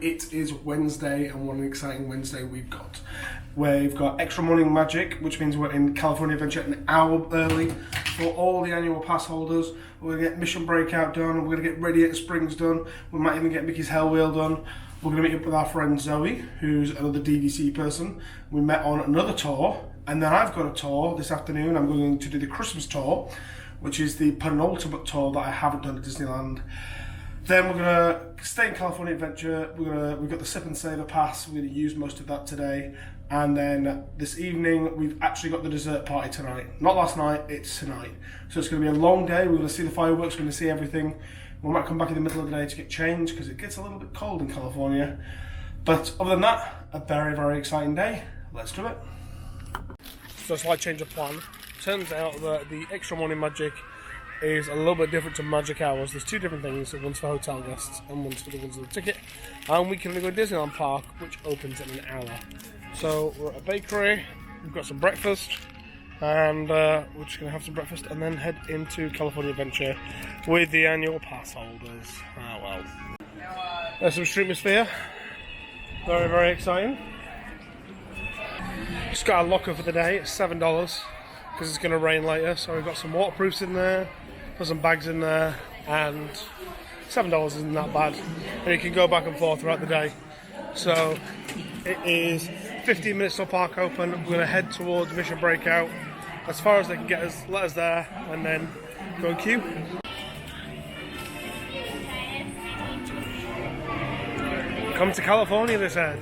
it is Wednesday, and what an exciting Wednesday we've got. We've got extra morning magic, which means we're in California Adventure an hour early for all the annual pass holders. We're going to get Mission Breakout done, we're going to get Radiator Springs done, we might even get Mickey's Hell Wheel done. We're going to meet up with our friend Zoe, who's another DVC person. We met on another tour, and then I've got a tour this afternoon. I'm going to do the Christmas tour, which is the penultimate tour that I haven't done at Disneyland. Then we're going to stay in California Adventure. We've got the Sip and Savor Pass. We're going to use most of that today. And then this evening, we've actually got the dessert party tonight. Not last night, it's tonight. So it's going to be a long day. We're going to see the fireworks, we're going to see everything. We might come back in the middle of the day to get changed because it gets a little bit cold in California. But other than that, a very, very exciting day. Let's do it. So slight change of plan. Turns out that the extra morning magic is a little bit different to magic hours. There's two different things, one's for hotel guests and one's for the ones with the ticket. And we can only go to Disneyland Park, which opens in an hour. So we're at a bakery, we've got some breakfast, and we're just going to have some breakfast and then head into California Adventure with the annual pass holders. Ah well. There's some Streetmosphere. Very, very exciting. Just got a locker for the day, it's $7 because it's going to rain later. So we've got some waterproofs in there, put some bags in there, and $7 isn't that bad. And you can go back and forth throughout the day. So it is 15 minutes till park open. We're going to head towards Mission Breakout as far as they can get us, let us there, and then go and queue. Come to California, they said.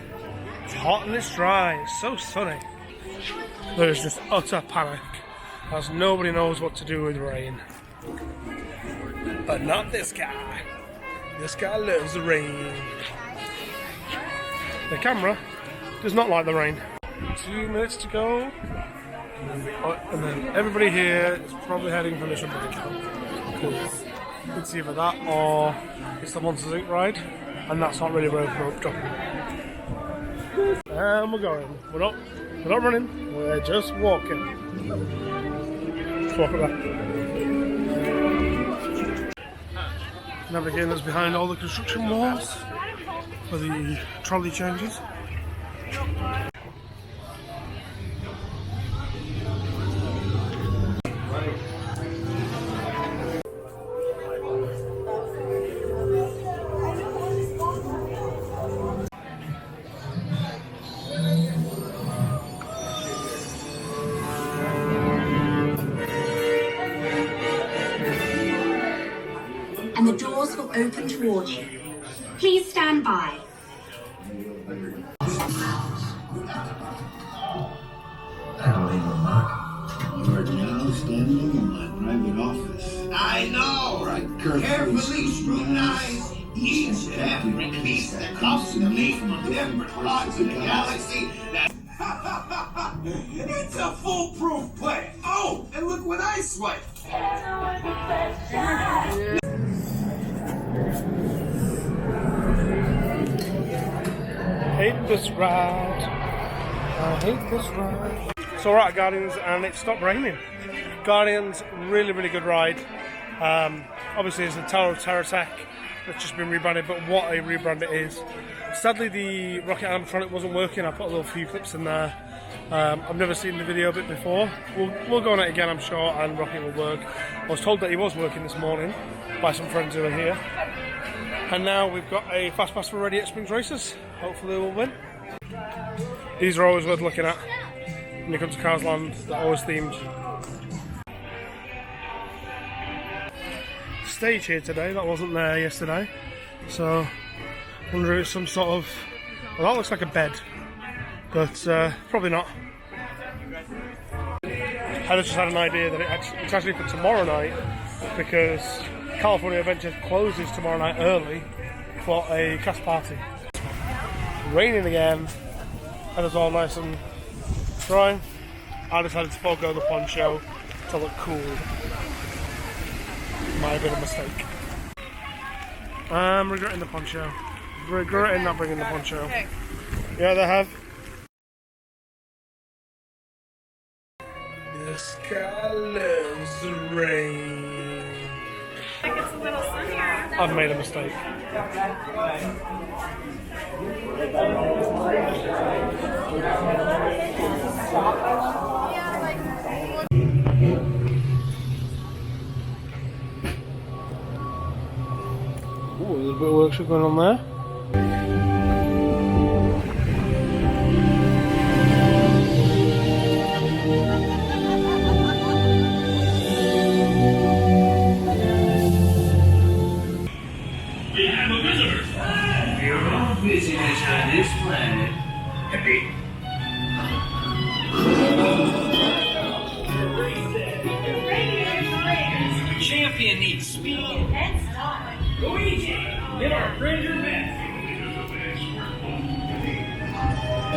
It's hot and it's dry, it's so sunny. There is just utter panic as nobody knows what to do with rain. But not this guy. This guy loves the rain. The camera does not like the rain. 2 minutes to go. And then everybody here is probably heading for Mission Breakout. Because it's either that or it's the Monsters Inc. ride. And that's not really roped up. And we're going. We're not running. We're just walking. Let's walk it back. Navigators behind all the construction walls for the trolley changes. And the doors will open towards you. Please stand by. Hello, Mark. You are now standing in my private office. I know! Carefully scrutinize each and every piece that comes to me from different parts of the galaxy. It's a foolproof plan! Oh, and look what I swiped! Hate this ride. I hate this ride. So we're at Guardians and it stopped raining. Guardians, really, really good ride. Obviously it's the Tower of Terror tech that's just been rebranded, but what a rebrand it is. Sadly the rocket animatronic wasn't working. I put a little few clips in there. I've never seen the video of it before. We'll go on it again, I'm sure, and rocket will work. I was told that he was working this morning by some friends who are here. And now we've got a fast pass for Radiator Springs races. Hopefully we'll win. These are always worth looking at when you come to Cars Land. They're always themed. Stage here today, that wasn't there yesterday. So, I wonder if it's some sort of... Well, that looks like a bed. But probably not. I just had an idea that it's actually for tomorrow night, because California Adventure closes tomorrow night early for a cast party. Raining again, and it's all nice and dry. I decided to forego the poncho to look cool. Might have been a mistake. I'm regretting the poncho. Regretting not bringing the poncho. Yeah, they have. The sky loves the rain. It gets a little sunnier. I've made a mistake. Ooh, there's a bit of workshop going on there. We have a visitor. You're all visitors on this planet. The champion needs speed and style. Luigi, get our friend your best.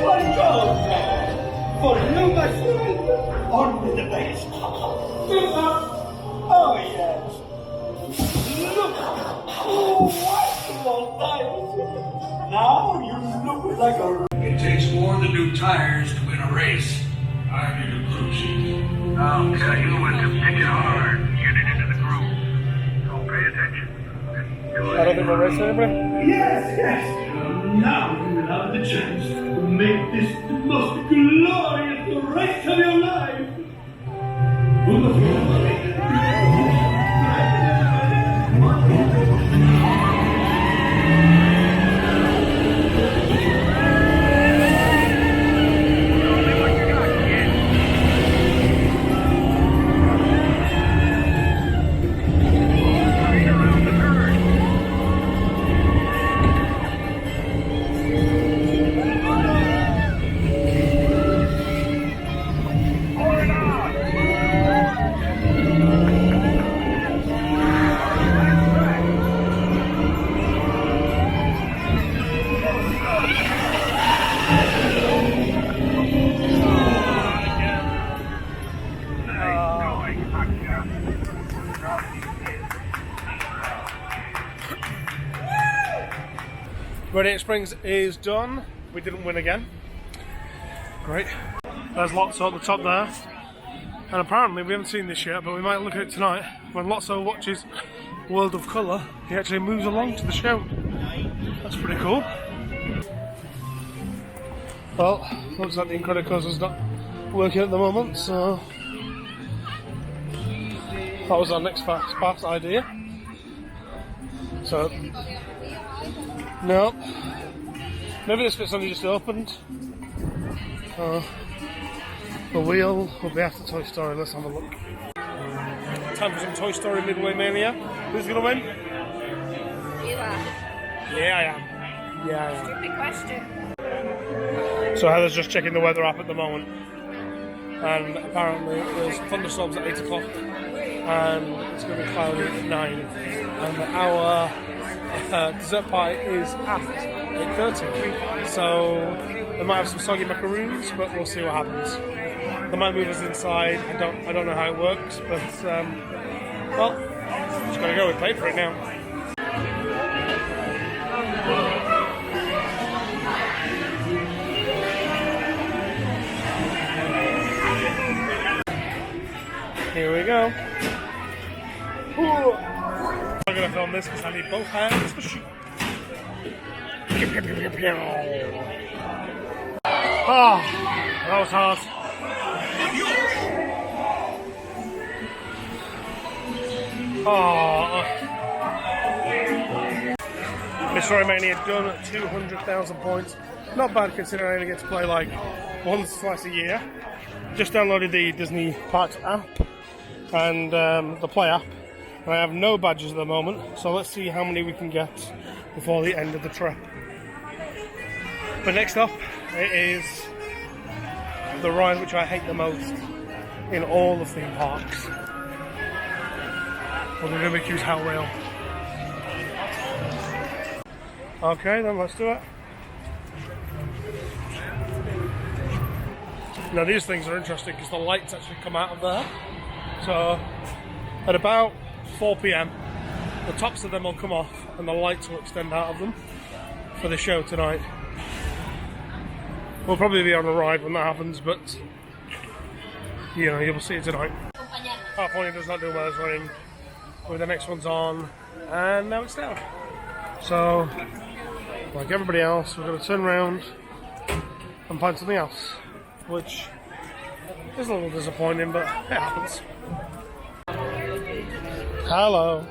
What goes for you, my friend? Only the best. Oh, yes. Look. Oh, wonderful tires. Now you look like a... It takes more than new tires to win a race. I need a crew chief. I'll tell you when to pitch it hard. Get it into the groove. So pay attention. I don't think we're racing anybody. Yes. Now you will have the chance to make this the most glorious race of your life. Radiator Springs is done. We didn't win again. Great. There's Lotso at the top there. And apparently we haven't seen this yet, but we might look at it tonight. When Lotso watches World of Colour, he actually moves along to the show. That's pretty cool. Well, looks like the Incredicosa's not working at the moment, so that was our next fast pass idea. So, no, maybe this bit's only just opened. The wheel will be after Toy Story. Let's have a look. Time for some Toy Story Midway Mania. Who's gonna win? You are. Yeah, I am. Yeah, I am. Stupid question. So Heather's just checking the weather app at the moment, and apparently there's thunderstorms at 8 o'clock, and it's going to be cloudy at 9, and our dessert party is at 8:30. So they might have some soggy macaroons, but we'll see what happens. They might move us inside. I don't know how it works, but well, just gotta go. We paid for it now. Here we go. Ooh. I'm gonna film this because I need both hands for shoot. Oh, that was hard. Oh. Mystery Mania done at 200,000 points. Not bad considering I only get to play like once, twice a year. Just downloaded the Disney Parks app and the Play app. And I have no badges at the moment, so let's see how many we can get before the end of the trip. But next up, it is the ride which I hate the most in all the theme parks. Well, the Rubicu's Hell Rail. Okay, then let's do it. Now these things are interesting because the lights actually come out of there. So at about 4 PM, the tops of them will come off and the lights will extend out of them for the show tonight. We'll probably be on a ride when that happens, but you know, you'll see it tonight. California does not do well as rain. The next one's on and now it's down. So, like everybody else, we're going to turn around and find something else, which is a little disappointing, but it happens. Hello.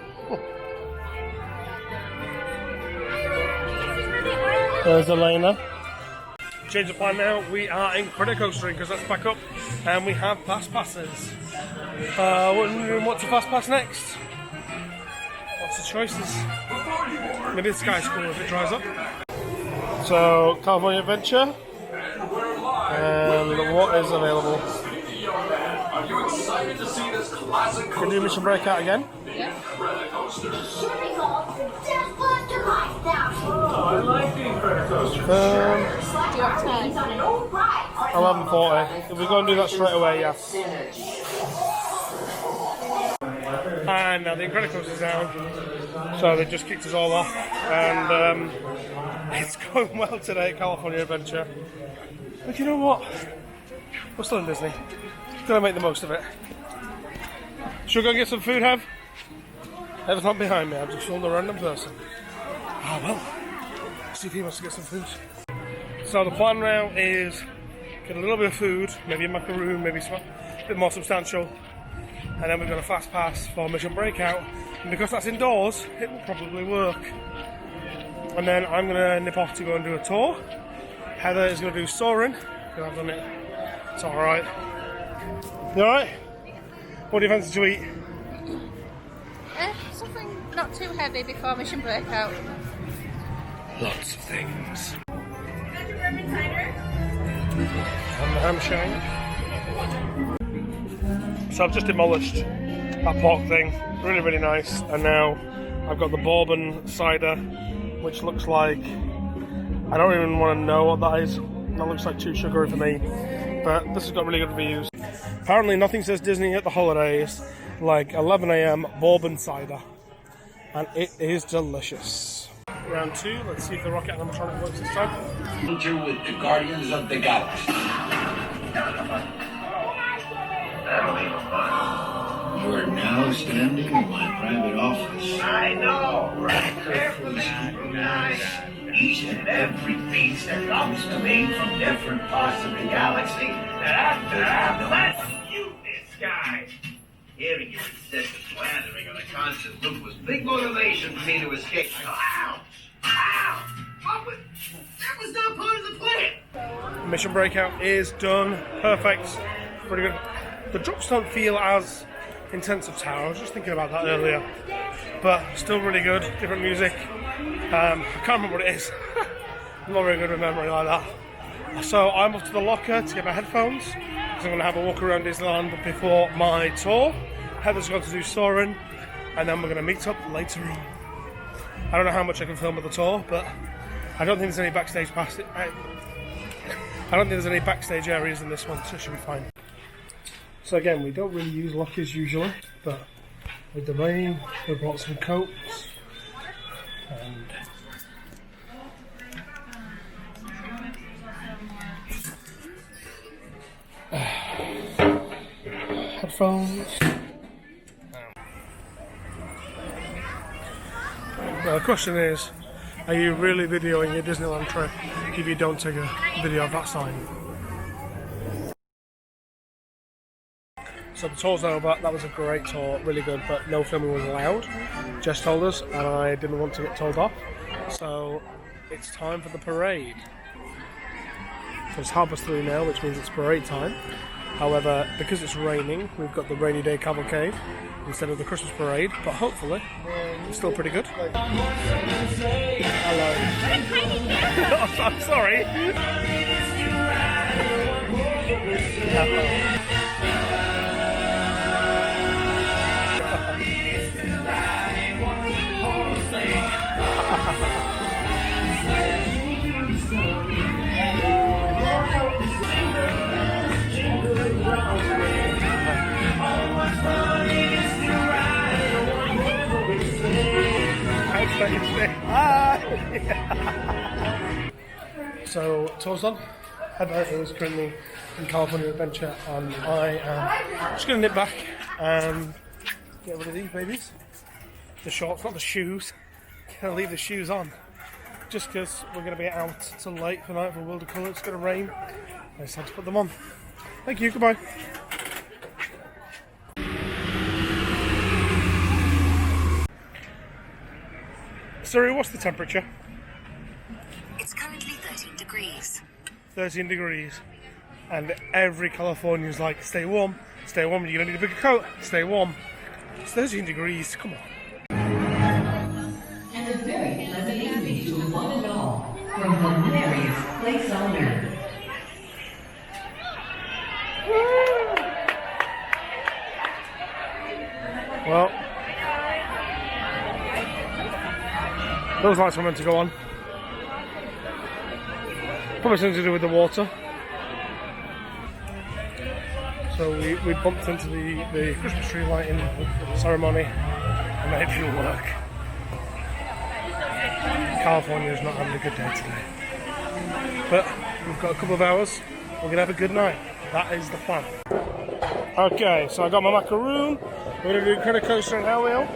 There's Elena. Change of plan now. We are in credit coastering because that's back up, and we have fast passes. Wondering what's a fast pass next? Lots of choices. Maybe the Sky School if it dries up. So California Adventure, and what is available? Are you excited to see this classic? Can you do Mission Breakout again? Yeah. Credit coasters. I like being credit coasters. 11:40. If we go and do that straight away, yes. And now the credit coaster's down, so they just kicked us all off, and it's going well today at California Adventure. But you know what? We're still in Disney. Gotta make the most of it. Should we go and get some food, Hev? Hev's not behind me, I've just filmed a random person. Ah well, see if he wants to get some food. So the plan now is get a little bit of food, maybe a macaroon, maybe something a bit more substantial, and then we've got a fast pass for Mission Breakout, and because that's indoors, it will probably work. And then I'm going to nip off to go and do a tour. Heather is going to do soaring, because I've done it. It's alright. You alright? What do you fancy to eat? Something not too heavy before Mission Breakout. Lots of things. And the ham shank. So I've just demolished that pork thing. Really, really nice. And now I've got the bourbon cider, which looks like, I don't even want to know what that is. That looks like too sugary for me. But this has got really good reviews. Apparently nothing says Disney at the holidays like 11 AM bourbon cider. And it is delicious. Round 2, let's see if the rocket animatronic works this time. Future with the Guardians of the Galaxy. You are now standing in my private office. I know, right? Carefully scrutinize each and every piece that comes to me from different parts of the galaxy. That's you, this guy. Hearing your incessant slandering on a constant loop was big motivation for me to escape. I go, ow! Ow! That was not part of the plan! Mission Breakout is done. Perfect. Pretty good. The drops don't feel as intense as Tower. I was just thinking about that earlier. But still really good. Different music. I can't remember what it is. I'm not very good with memory like that. So I'm off to the locker to get my headphones. So I'm going to have a walk around Disneyland before my tour. Heather's going to do soaring. And then we're going to meet up later on. I don't know how much I can film with the tour, but I don't think there's any backstage areas in this one, so it should be fine. So again, we don't really use lockers usually, but with the rain, we brought some coats and headphones. Now the question is, are you really videoing your Disneyland trip if you don't take a video of that sign? So the tour's over, that was a great tour, really good, but no filming was allowed. Jess told us, and I didn't want to get told off. So it's time for the parade. So it's 3:30 now, which means it's parade time. However, because it's raining, we've got the rainy day cavalcade instead of the Christmas parade, but hopefully it's still pretty good. Hello. I'm sorry. Hello. So, tour's done. Heather is currently in California Adventure, and I am just going to nip back and get rid of these babies. the shorts, not the shoes. Gonna leave the shoes on just because we're gonna be out till late for night for World of Colour. It's gonna rain. I just had to put them on. Thank you. Goodbye. Sorry, what's the temperature? It's currently 13 degrees. 13 degrees. And every Californian's like, stay warm, you're gonna need a bigger coat, stay warm. It's 13 degrees, come on. And a very pleasant evening to one and all from the merriest place on earth. Well, those lights were meant to go on. Probably something to do with the water. So we bumped into the Christmas tree lighting ceremony and it didn't work. California is not having a good day today. But we've got a couple of hours, we're going to have a good night. That is the plan. Okay, so I got my macaroon. We're going to do credit coaster and Hell Wheel.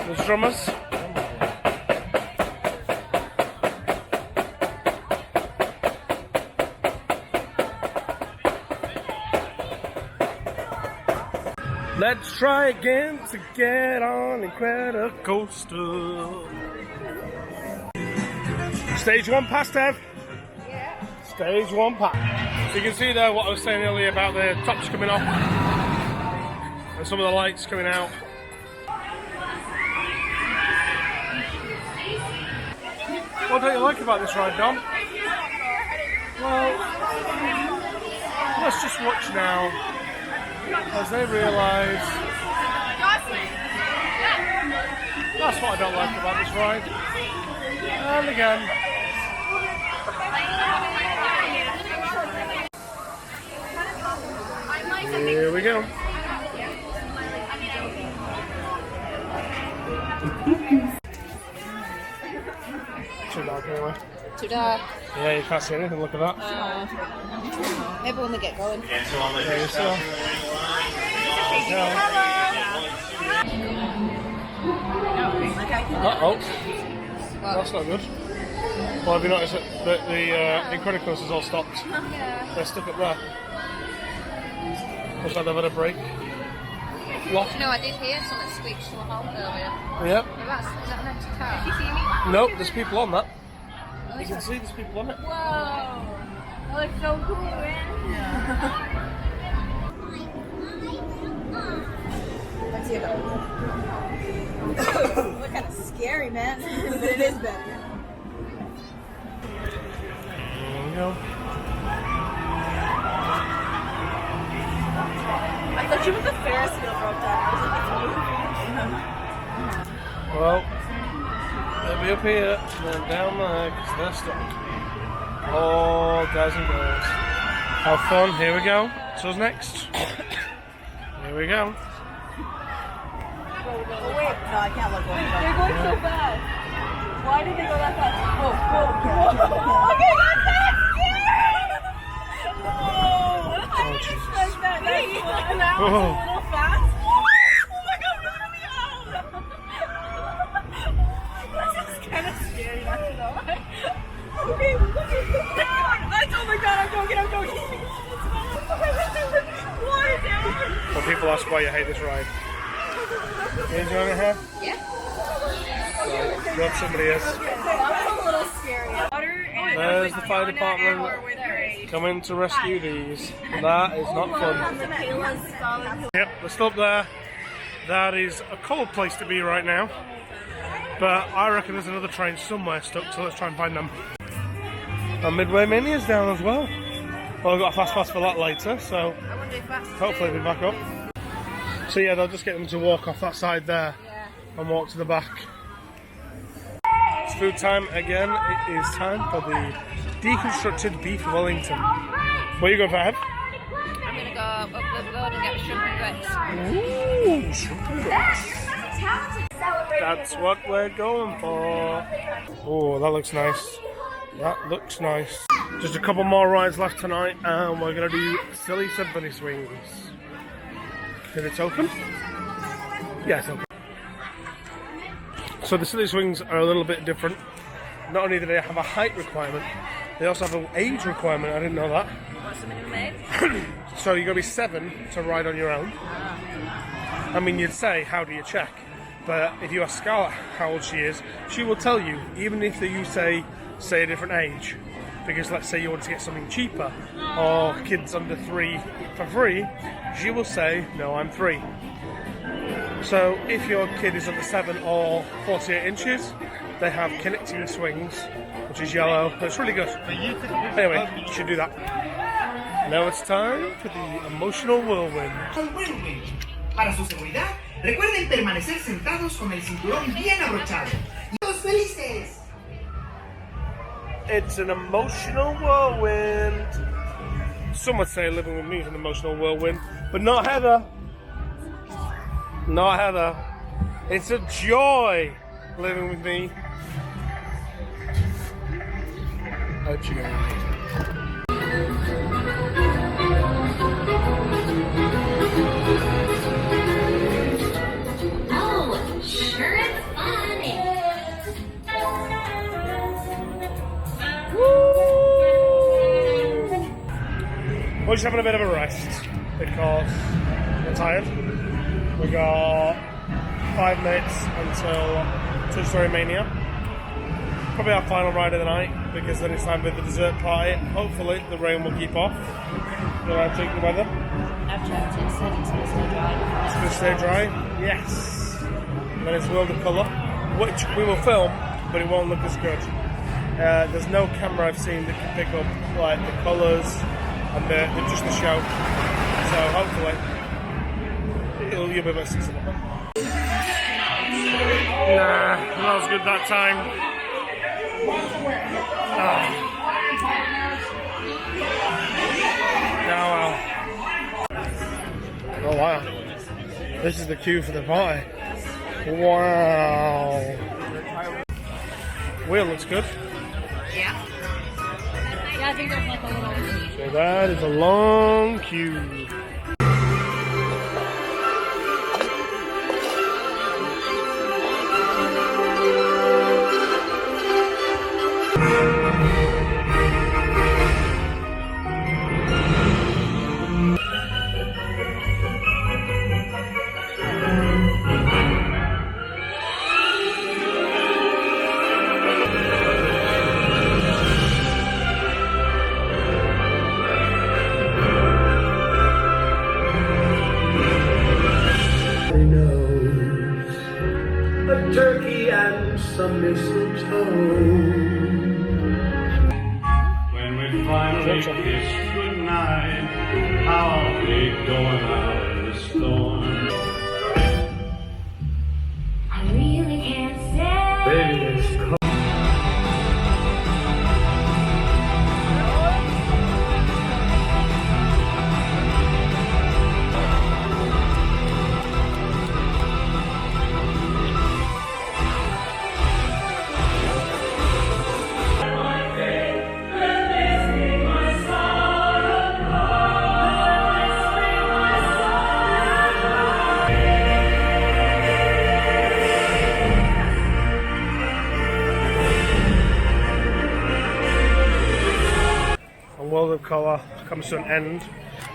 There's drummers. Let's try again to get on Incredicoaster. Stage 1 pass, Dev. Yeah. Stage 1 pass. So you can see there what I was saying earlier about the tops coming off and some of the lights coming out. What don't you like about this ride, Dom? Well, let's just watch now as they realise. That's what I don't like about this ride. And again. Here we go. Too dark anyway. Too dark. Yeah, you can't see anything, look at that. Maybe when we get going. There you go. Uh-oh. That's not good. Well, have you noticed that the Incredicoaster's all stopped? Yeah. They're stuck up there. Looks like they've had a break. What? No, I did hear something squeak to a halt earlier. Yep. Is that an empty car? Did you see me? Nope, there's people on that. You can see there's people on it. Whoa! That looks so cool, man. Let's see about it. Look kind of scary, man. But it is better. There we go. I thought you were the Ferris wheel broke down. I was like, Well, they'll be up here and then down there because they're stuck. Oh, guys and girls. Have fun. Here we go. So what's next? Here we go. oh, wait. No, I can't look. They're going so fast. Why did they go that fast? Whoa. Okay, that's that scary! Oh, Jesus. Like that. That was a little fast. Oh my god, we're gonna be out! That's just kind of scary, not to know. Okay. Oh my god, I'm joking. Why down? When people ask why you hate this ride. You enjoying it here? Yeah. Right, glad somebody is. That's a little scary. There's the fire department coming to rescue these. That is not fun. Yep, they're still up there. That is a cold place to be right now. But I reckon there's another train somewhere stuck, so let's try and find them. And Midway Mania's down as well. Well, I've got a fast pass for that later, so hopefully we'll be back up. So yeah, they'll just get them to walk off that side there and walk to the back. It's food time again. It is time for the deconstructed beef Wellington. Where are you going for, Heb? I'm gonna go up the road and get shrimp and grits. Ooh, shrimp and grits. That's what we're going for. Oh, that looks nice. That looks nice. Just a couple more rides left tonight, and we're going to do Silly Symphony Swings. If it's open. Yes. Okay. So the silly swings are a little bit different. Not only do they have a height requirement, they also have an age requirement. I didn't know that. What's the minimum age? So you've got to be 7 to ride on your own. I mean, you'd say, how do you check? But if you ask Scarlett how old she is, she will tell you, even if you say a different age. Because let's say you want to get something cheaper, or kids under 3 for free, she will say, no, I'm 3. So if your kid is under 7 or 48 inches, they have connecting swings, which is yellow. It's really good. Anyway, you should do that. Now it's time for the emotional whirlwind. Para su seguridad, recuerden permanecer sentados con el cinturón bien abrochado. ¡Todos felices! It's an emotional whirlwind. Some would say living with me is an emotional whirlwind, but not Heather. Not Heather. It's a joy living with me. A joy. Oh, sure it's fun. We're just having a bit of a rest because we're tired. We got 5 minutes until Toy Story Mania. Probably our final ride of the night because then it's time for the dessert party. Hopefully the rain will keep off. Will I take the weather? I've checked it, said it's going to stay dry. It's going to stay dry? Yes. And then it's World of Colour, which we will film, but it won't look as good. There's no camera I've seen that can pick up like the colours and just the show. So hopefully you'll be able to see some of them. Nah, that was good that time. Oh wow. This is the queue for the party. Wow. Wheel looks good. Yeah. Yeah, I think there's like a little... So that is a long queue. Turkey and some mistletoe. When we finally kiss goodnight, how are we going out of the storm? I really can't say. Baby, it's cold. World of Colour comes to an end,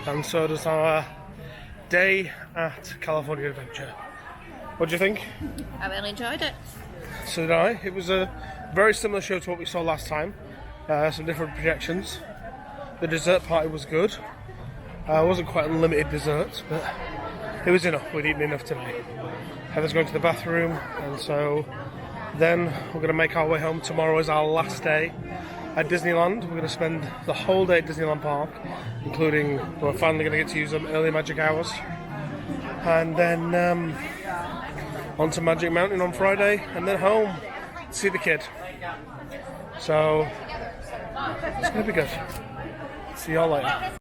and so does our day at California Adventure. What do you think? I really enjoyed it. So did I. It was a very similar show to what we saw last time. Some different projections. The dessert party was good. It wasn't quite unlimited desserts, but it was enough. We'd eaten enough today. Heather's going to the bathroom, and so then we're going to make our way home. Tomorrow is our last day at Disneyland. We're going to spend the whole day at Disneyland Park, including, we're finally going to get to use them early magic hours. And then on to Magic Mountain on Friday, and then home to see the kid. So, it's going to be good. See y'all later.